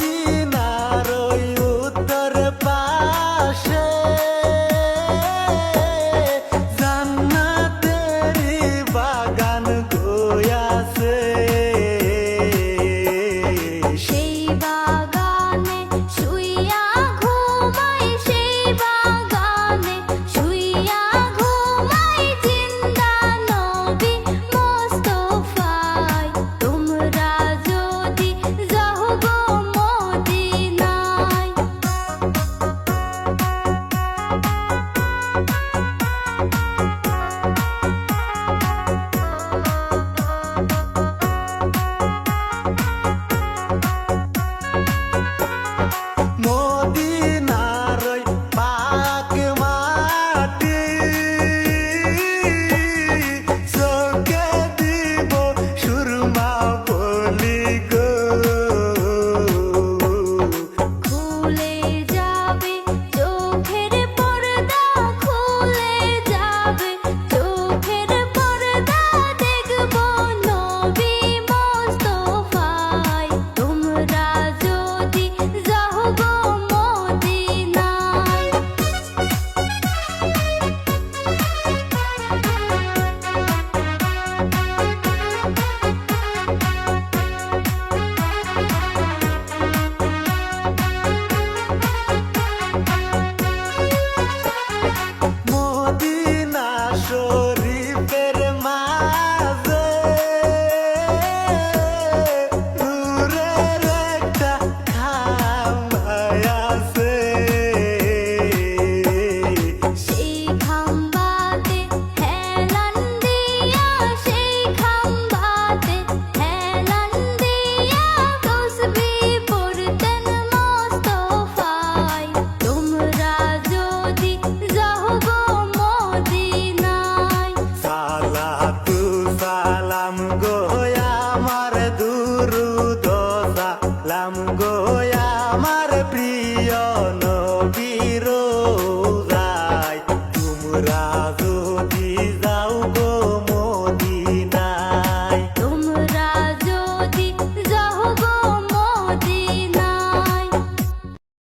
মদিনার ওই উত্তর পাশে জান্নাতেরই বাগান গয়াছে। সেই বাগানে শুইয়া ঘুমাই, সেই বাগানে শুইয়া ঘুমাই জিন্দা নবী মোস্তফায়। তোমরা যদি যাও গো মদিনায়। মদিনার ওই পাক মাটি চোখে দিব সুরমা বলি গো। খুলে যাবে চোখের পর্দা, খুলে যাবে চোখের পর্দা, দেখব নবী মোস্তফায়। তোমরা যদি যাও গো মদিনায়। মদিনা শরীফের মাঝে নূরের একটা খাম্বায় আছে। সেই খাম্বাতে হেলান দিয়া, সেই খাম্বাতে হেলান দিয়া তসবিহ পড়তেন মোস্তফায়। তোমরা যদি যাও গো মদিনায়। সালাতু সালাম গো আমার দুরুদ সালাম গো আমার প্রিয় নবী